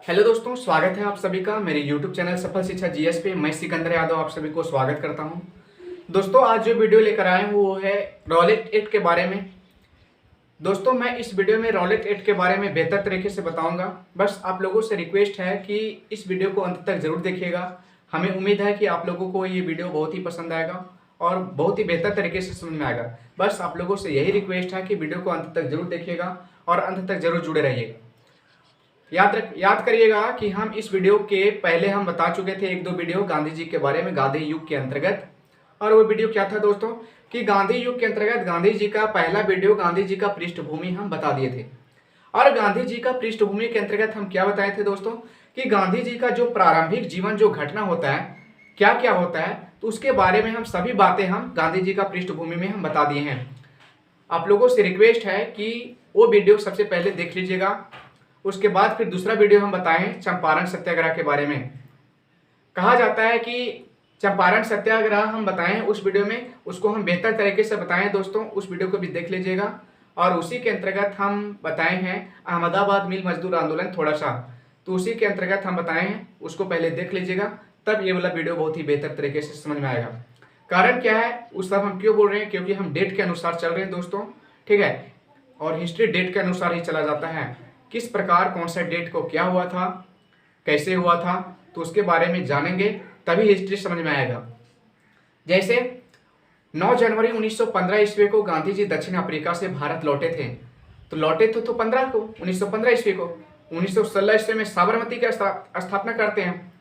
Hello दोस्तों, स्वागत है आप सभी का मेरे YouTube चैनल सफल शिक्षा जीएस पे। मैं सिकंदर यादव आप सभी को स्वागत करता हूं। दोस्तों, आज जो वीडियो लेकर आए हूं वो है रॉलेट एक्ट के बारे में। दोस्तों, मैं इस वीडियो में रॉलेट एक्ट के बारे में बेहतर तरीके से बताऊंगा। बस आप लोगों से रिक्वेस्ट है कि इस वीडियो को अंत तक जरूर देखिएगा। हमें उम्मीद है कि आप लोगों को ये वीडियो बहुत ही पसंद आएगा और बहुत ही बेहतर तरीके से समझ में आएगा। बस आप लोगों से यही रिक्वेस्ट है कि वीडियो को अंत तक जरूर देखिएगा और अंत तक जरूर जुड़े रहिएगा। याद करिएगा कि हम इस वीडियो के पहले हम बता चुके थे एक दो वीडियो गांधी जी के बारे में, गांधी युग के अंतर्गत। और वो वीडियो क्या था दोस्तों कि गांधी युग के अंतर्गत गांधी जी का पहला वीडियो गांधी जी का पृष्ठभूमि हम बता दिए थे। और गांधी जी का पृष्ठभूमि के अंतर्गत हम क्या बताए थे दोस्तों कि गांधी जी का जो प्रारंभिक जीवन जो घटना होता है, क्या क्या होता है, तो उसके बारे में हम सभी बातें हम गांधी जी का पृष्ठभूमि में हम बता दिए हैं। आप लोगों से रिक्वेस्ट है कि वो वीडियो सबसे पहले देख लीजिएगा। उसके बाद फिर दूसरा वीडियो हम बताएं चंपारण सत्याग्रह के बारे में। कहा जाता है कि चंपारण सत्याग्रह हम बताएं उस वीडियो में, उसको हम बेहतर तरीके से बताएं दोस्तों, उस वीडियो को भी देख लीजिएगा। और उसी के अंतर्गत हम बताए हैं अहमदाबाद मिल मजदूर आंदोलन थोड़ा सा, तो उसी के अंतर्गत हम बताए हैं, उसको पहले देख लीजिएगा, तब ये वाला वीडियो बहुत ही बेहतर तरीके से समझ में आएगा। कारण क्या है, उस सब हम क्यों बोल रहे हैं, क्योंकि हम डेट के अनुसार चल रहे हैं दोस्तों, ठीक है। और हिस्ट्री डेट के अनुसार ही चला जाता है, किस प्रकार कौन सा डेट को क्या हुआ था, कैसे हुआ था, तो उसके बारे में जानेंगे तभी हिस्ट्री समझ में आएगा। जैसे 9 जनवरी 1915 ईस्वी को गांधी जी दक्षिण अफ्रीका से भारत लौटे थे। तो लौटे तो 15 को 1915 ईस्वी को। 1916 ईस्वी में साबरमती की स्थापना करते हैं।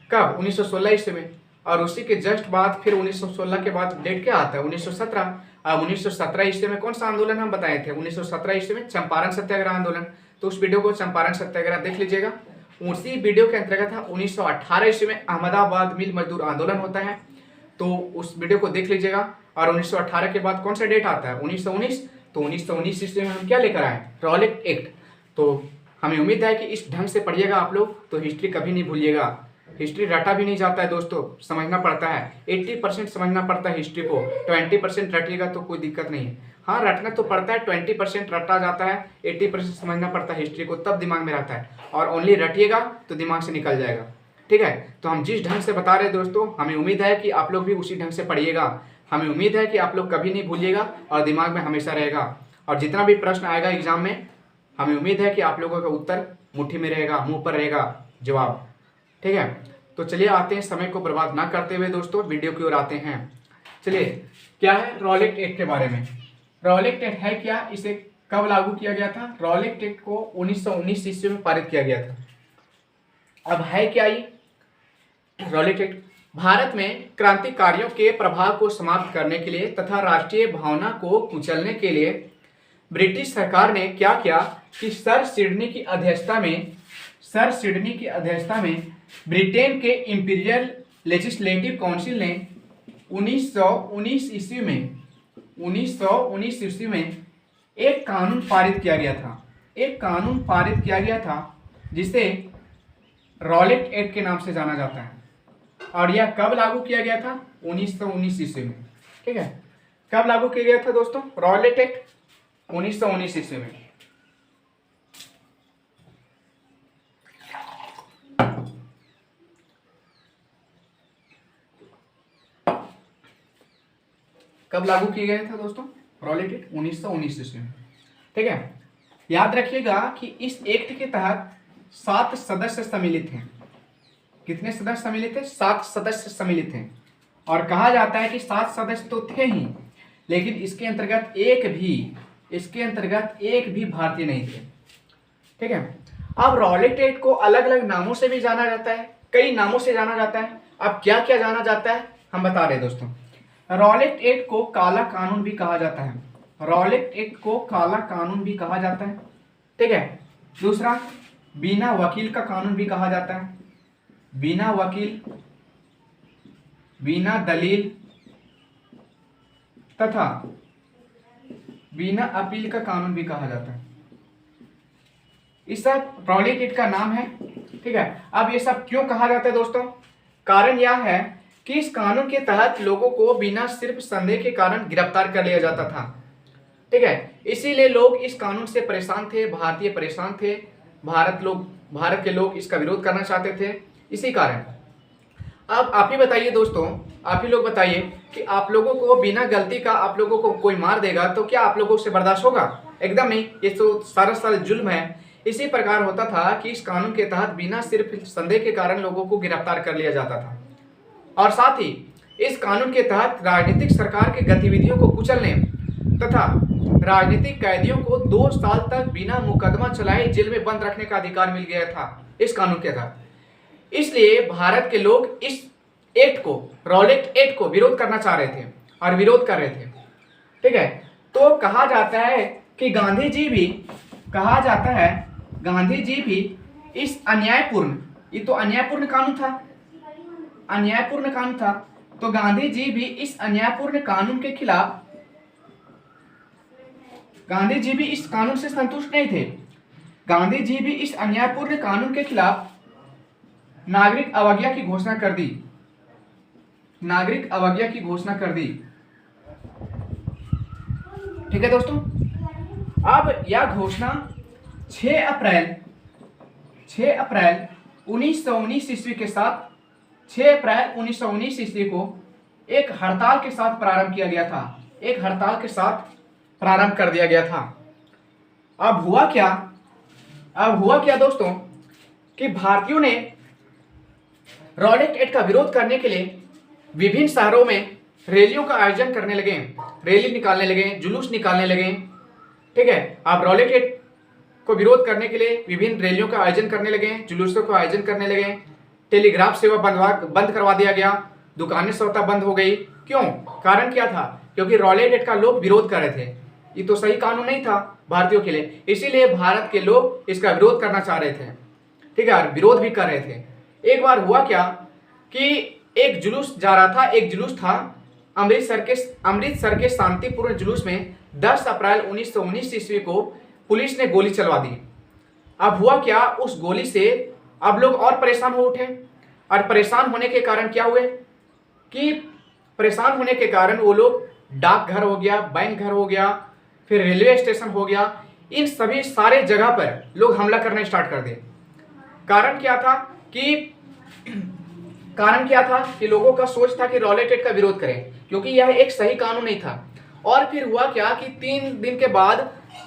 कब? 1916 ईस्वी में। और उसी के जस्ट बाद फिर 1916 के बाद डेट क्या आता है? 1917। 1917 ईस्वी में कौन सा आंदोलन हम बताए थे? 1917 ईस्वी में चंपारण सत्याग्रह आंदोलन। तो उस वीडियो को चंपारण सत्याग्रह देख लीजिएगा। उसी वीडियो के अंतर्गत 1918 ईस्वी में अहमदाबाद मिल मजदूर आंदोलन होता है, तो उस वीडियो को देख लीजिएगा। और 1918 के बाद कौन सा डेट आता है? 1919। तो 1919 ईस्वी में हम क्या लेकर आए? Rowlatt act. तो हमें उम्मीद है कि इस ढंग से पढ़िएगा आप लोग, तो हिस्ट्री कभी नहीं भूलिएगा। हिस्ट्री रटा भी नहीं जाता है दोस्तों, समझना पड़ता है। 80% समझना पड़ता है हिस्ट्री को, 20% रटिएगा तो कोई दिक्कत नहीं है। हाँ, रटना तो पड़ता है, 20% रटा जाता है, 80% समझना पड़ता है हिस्ट्री को, तब दिमाग में रहता है। और ओनली रटिएगा तो दिमाग से निकल जाएगा, ठीक है। तो हम जिस ढंग से बता रहे हैं दोस्तों, हमें उम्मीद है कि आप लोग भी उसी ढंग से पढ़िएगा। हमें उम्मीद है कि आप लोग कभी नहीं भूलिएगा और दिमाग में हमेशा रहेगा। और जितना भी प्रश्न आएगा एग्जाम में, हमें उम्मीद है कि आप लोगों का उत्तर मुट्ठी में रहेगा, मुंह पर रहेगा जवाब, ठीक है। तो चलिए आते हैं, समय को बर्बाद ना करते हुए दोस्तों वीडियो की ओर आते हैं। चलिए, क्या है रॉलेट एक्ट के बारे में। रॉलेट एक्ट है क्या, इसे कब लागू किया गया था? रॉलेट एक्ट को 1919 ईस्वी में पारित किया गया था। अब है क्या ये रॉलेट एक्ट? भारत में क्रांतिकारियों के प्रभाव को समाप्त करने के लिए तथा राष्ट्रीय भावना को कुचलने के लिए ब्रिटिश सरकार ने क्या किया कि सर सिडनी की अध्यक्षता में ब्रिटेन के इंपीरियल लेजिस्लेटिव काउंसिल ने 1919 ईस्वी में एक कानून पारित किया गया था जिसे रॉलेट एक्ट के नाम से जाना जाता है। और यह कब लागू किया गया था? 1919 ईस्वी में, ठीक है। कब लागू किया गया था दोस्तों रॉलेट एक्ट? 1919 ईस्वी में। कब लागू किया गया था दोस्तों रॉलेट एक्ट? 1919 ईस्वी में, ठीक है। याद रखिएगा कि इस एक्ट के तहत 7 सदस्य सम्मिलित हैं। कितने सदस्य सम्मिलित थे? 7 सदस्य सम्मिलित हैं। और कहा जाता है कि 7 सदस्य तो थे ही, लेकिन इसके अंतर्गत एक भी भारतीय नहीं थे, ठीक है। अब रॉलेट एक्ट को अलग अलग नामों से भी जाना जाता है, कई नामों से जाना जाता है। अब क्या क्या जाना जाता है हम बता रहे दोस्तों। रॉलेट एक्ट को काला कानून भी कहा जाता है। रॉलेट एक्ट को काला कानून भी कहा जाता है, ठीक है। दूसरा, बिना वकील का कानून भी कहा जाता है। बिना वकील, बिना दलील तथा बिना अपील का कानून भी कहा जाता है। इस सब रॉलेट एक्ट का नाम है, ठीक है। अब ये सब क्यों कहा जाता है दोस्तों? कारण यह है कि इस कानून के तहत लोगों को बिना सिर्फ संदेह के कारण गिरफ्तार कर लिया जाता था, ठीक है। इसीलिए लोग इस कानून से परेशान थे, भारतीय परेशान थे, भारत के लोग इसका विरोध करना चाहते थे। इसी कारण अब आप ही बताइए दोस्तों, आप ही लोग बताइए कि आप लोगों को बिना गलती का आप लोगों को कोई मार देगा तो क्या आप लोगों से बर्दाश्त होगा? एकदम नहीं। ये तो सरासर जुल्म है। इसी प्रकार होता था कि इस कानून के तहत बिना सिर्फ संदेह के कारण लोगों को गिरफ्तार कर लिया जाता था, और साथ ही इस कानून के तहत राजनीतिक सरकार की गतिविधियों को कुचलने तथा राजनीतिक कैदियों को 2 साल तक बिना मुकदमा चलाए जेल में बंद रखने का अधिकार मिल गया था इस कानून के तहत। इसलिए भारत के लोग इस एक्ट को, रॉलेट एक्ट को विरोध करना चाह रहे थे और विरोध कर रहे थे। ठीक है, तो कहा जाता है कि गांधी जी भी इस अन्यायपूर्ण, ये तो अन्यायपूर्ण कानून था, तो गांधी जी भी इस अन्यायपूर्ण कानून के खिलाफ, गांधी जी भी इस कानून से संतुष्ट नहीं थे। गांधी जी भी इस अन्यायपूर्ण कानून के खिलाफ नागरिक अवज्ञा की घोषणा कर दी। ठीक है दोस्तों, अब यह घोषणा 6 अप्रैल 1919 ईस्वी के साथ 6 अप्रैल 1919 ईस्वी को एक हड़ताल के साथ प्रारंभ किया गया था। एक हड़ताल के साथ प्रारंभ कर दिया गया था। अब हुआ क्या दोस्तों कि भारतीयों ने रॉलेट एक्ट का विरोध करने के लिए विभिन्न शहरों में रैलियों का आयोजन करने लगे, रैली निकालने लगे, जुलूस निकालने लगे। ठीक है, आप रॉलेट एक्ट को विरोध करने के लिए विभिन्न रैलियों का आयोजन करने लगे, जुलूसों का आयोजन करने लगे। टेलीग्राफ सेवा बंद करवा दिया गया, दुकानें स्वतः बंद हो गई। क्यों? कारण क्या था? क्योंकि रॉलेट एक्ट का लोग विरोध कर रहे थे। ये तो सही कानून नहीं था भारतीयों के लिए, इसीलिए भारत के लोग इसका विरोध करना चाह रहे थे। ठीक है, और विरोध भी कर रहे थे। एक बार हुआ क्या कि एक जुलूस जा रहा था, एक जुलूस था अमृतसर के शांतिपूर्ण जुलूस में 10 अप्रैल 1919 ईस्वी को पुलिस ने गोली चलवा दी। अब हुआ क्या, उस गोली से अब लोग और परेशान हो उठे, और परेशान होने के कारण क्या हुए कि परेशान होने के कारण वो लोग डाकघर हो गया, बैंक घर हो गया, फिर रेलवे स्टेशन हो गया, इन सभी सारे जगह पर लोग हमला करना स्टार्ट कर दिए। कारण क्या था कि लोगों का सोच था कि रॉलेट एक्ट का विरोध करें, क्योंकि यह एक सही कानून नहीं था। और फिर हुआ क्या कि 3 दिन के बाद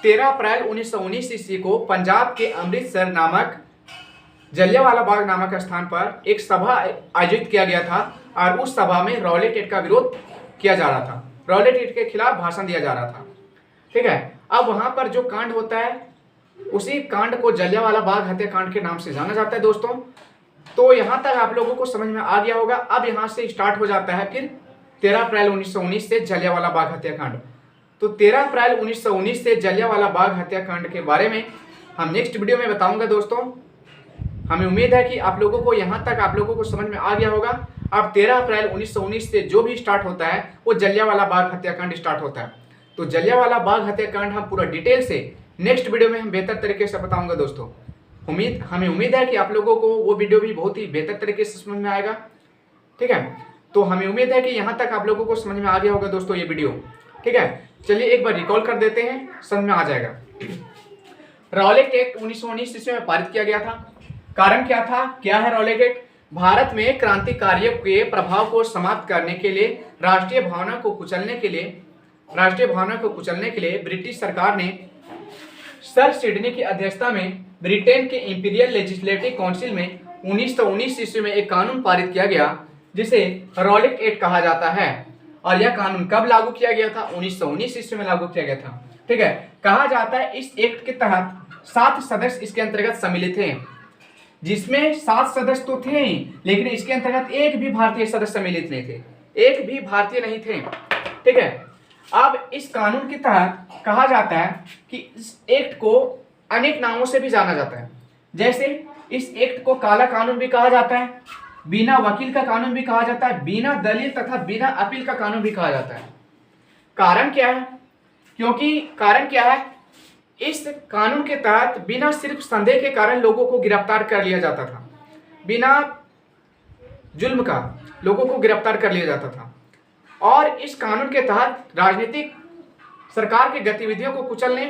13 अप्रैल 1919 ईस्वी को पंजाब के अमृतसर नामक जलियांवाला बाग नामक स्थान पर एक सभा आयोजित किया गया था, और उस सभा में रॉलेट एक्ट का विरोध किया जा रहा था, रॉलेट एक्ट के खिलाफ भाषण दिया जा रहा था। ठीक है, अब वहां पर जो कांड होता है उसी कांड को जलियांवाला बाग हत्याकांड के नाम से जाना जाता है दोस्तों। तो यहां तक आप लोगों को समझ में आ गया होगा। अब यहां से स्टार्ट हो जाता है फिर 13 अप्रैल 1919 से जलियांवाला बाग हत्याकांड। तो 13 अप्रैल 1919 से जलियांवाला बाग हत्याकांड के बारे में हम नेक्स्ट वीडियो में बताऊंगा दोस्तों। हमें उम्मीद है कि आप लोगों को यहां तक आप लोगों को समझ में आ गया होगा। अब 13 अप्रैल 1919 से जो भी स्टार्ट होता है वो जलियांवाला बाग हत्याकांड स्टार्ट होता है। तो जलियांवाला बाग हत्याकांड हम पूरा डिटेल से नेक्स्ट वीडियो में हम बेहतर तरीके से बताऊंगा दोस्तों। हमें उम्मीद है कि आप लोगों को वो वीडियो भी बहुत ही बेहतर तरीके से समझ में आएगा। ठीक है, तो हमें उम्मीद है कि यहाँ तक आप लोगों को समझ में आ गया होगा दोस्तों ये वीडियो। ठीक है, चलिए एक बार रिकॉल कर देते हैं, समझ में आ जाएगा। रॉलेट एक्ट 1919 ईस्वी में पारित किया गया था। कारण क्या था? क्या है रॉलेट एक्ट? भारत में क्रांतिकारियों के प्रभाव को समाप्त करने के लिए, राष्ट्रीय भावना को कुचलने के लिए ब्रिटिश सरकार ने सर सिडनी की अध्यक्षता में ब्रिटेन के इंपीरियल लेजिस्लेटिव काउंसिल में 1919 ईस्वी में एक कानून पारित किया गया जिसे रॉलेट एक्ट कहा जाता है। और यह कानून कब लागू किया गया था? 1919 ईस्वी में लागू किया गया था। ठीक है, कहा जाता है इस एक्ट के तहत 7 सदस्य इसके अंतर्गत सम्मिलित हैं, जिसमें 7 सदस्य तो थे ही, लेकिन इसके अंतर्गत एक भी भारतीय सदस्य सम्मिलित नहीं थे, एक भी भारतीय नहीं थे। ठीक है, अब इस कानून के तहत कहा जाता है कि इस एक्ट को अनेक नामों से भी जाना जाता है। जैसे इस एक्ट को काला कानून भी कहा जाता है, बिना वकील का कानून भी कहा जाता है, बिना दलील तथा बिना अपील का कानून भी कहा जाता है। कारण क्या है? क्योंकि कारण क्या है, इस कानून के तहत बिना सिर्फ संदेह के कारण लोगों को गिरफ्तार कर लिया जाता था, बिना जुल्म का लोगों को गिरफ्तार कर लिया जाता था। और इस कानून के तहत राजनीतिक सरकार की गतिविधियों को कुचलने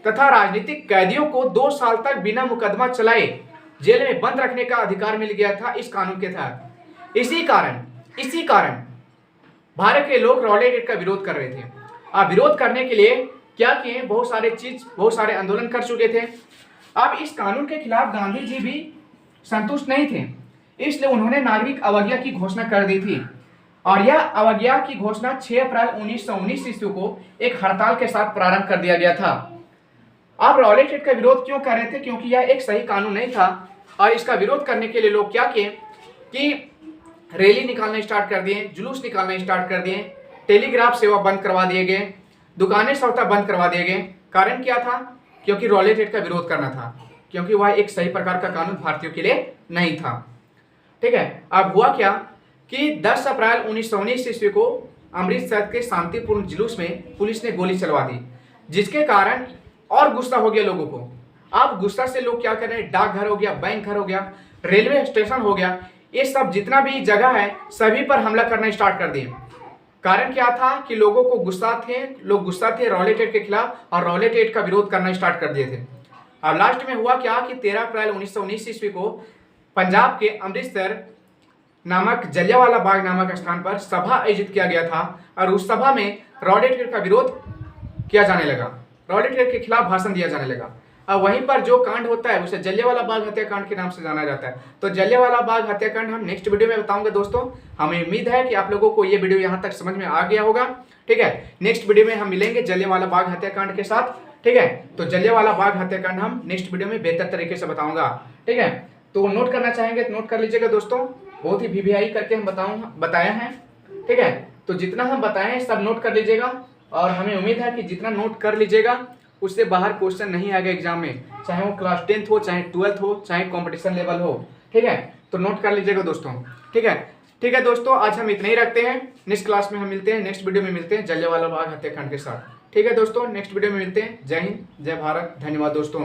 तथा राजनीतिक कैदियों को 2 साल तक बिना मुकदमा चलाए जेल में बंद रखने का अधिकार मिल गया था इस कानून के तहत। इसी कारण भारत के लोग रॉलेट एक्ट का विरोध कर रहे थे। अब विरोध करने के लिए क्या किए, बहुत सारे आंदोलन कर चुके थे। अब इस कानून के खिलाफ गांधी जी भी संतुष्ट नहीं थे, इसलिए उन्होंने नागरिक अवज्ञा की घोषणा कर दी थी। और यह अवज्ञा की घोषणा 6 अप्रैल 1919 ईस्वी को एक हड़ताल के साथ प्रारंभ कर दिया गया था। अब रॉलेट एक्ट का विरोध क्यों कर रहे थे? क्योंकि यह एक सही कानून नहीं था और इसका विरोध करने के लिए लोग क्या किए कि रैली निकालना स्टार्ट कर दिए, जुलूस निकालना स्टार्ट कर दिए, टेलीग्राफ सेवा बंद करवा दिए गए, दुकानें स्वतः बंद करवा दिए गए। कारण क्या था? क्योंकि रॉलेट एक्ट का विरोध करना था, क्योंकि वह एक सही प्रकार का कानून भारतीयों के लिए नहीं था। ठीक है, अब हुआ क्या कि 10 अप्रैल 1919 ईस्वी को अमृतसर के शांतिपूर्ण जुलूस में पुलिस ने गोली चलवा दी, जिसके कारण और गुस्सा हो गया लोगों को। अब गुस्सा से लोग क्या कर रहे हैं, डाकघर हो गया, बैंक घर हो गया, रेलवे स्टेशन हो गया, ये सब जितना भी जगह है सभी पर हमला करना स्टार्ट कर दिए। कारण क्या था कि लोग गुस्सा थे रॉलेट एक्ट के खिलाफ और रॉलेट एक्ट का विरोध करना स्टार्ट कर दिए थे। अब लास्ट में हुआ क्या कि 13 अप्रैल 1919 ईस्वी को पंजाब के अमृतसर नामक जलियांवाला बाग नामक स्थान पर सभा आयोजित किया गया था और उस सभा में रॉलेट एक्ट का विरोध किया जाने लगा, रॉलेट एक्ट के खिलाफ भाषण दिया जाने लगा। अब वहीं पर जो कांड होता है उसे जलियांवाला बाग हत्याकांड के नाम से जाना जाता है। तो जलियांवाला बाग हत्याकांड हम नेक्स्ट वीडियो में बताऊंगा दोस्तों। हमें उम्मीद है कि आप लोगों को ये वीडियो यहाँ तक समझ में आ गया होगा। ठीक है, नेक्स्ट वीडियो में हम मिलेंगे जलियांवाला बाग हत्याकांड के साथ। ठीक है, तो जलियांवाला बाग हत्याकांड हम नेक्स्ट वीडियो में बेहतर तरीके से बताऊंगा। ठीक है, तो नोट करना चाहेंगे तो नोट कर लीजिएगा दोस्तों, बहुत ही वीवीआई करके हम बताया है। ठीक है, तो जितना हम बताए हैं सब नोट कर लीजिएगा और हमें उम्मीद है कि जितना नोट कर लीजिएगा उससे बाहर क्वेश्चन नहीं आएगा एग्जाम में, चाहे वो क्लास 10th हो, चाहे 12th हो, चाहे कंपटीशन लेवल हो। ठीक है, तो नोट कर लीजिएगा दोस्तों। ठीक है दोस्तों, आज हम इतना ही रखते हैं। नेक्स्ट क्लास में हम मिलते हैं, नेक्स्ट वीडियो में मिलते हैं जलियांवाला बाग हत्याकांड के साथ। ठीक है दोस्तों, नेक्स्ट वीडियो में मिलते हैं। जय हिंद, जय भारत, धन्यवाद दोस्तों।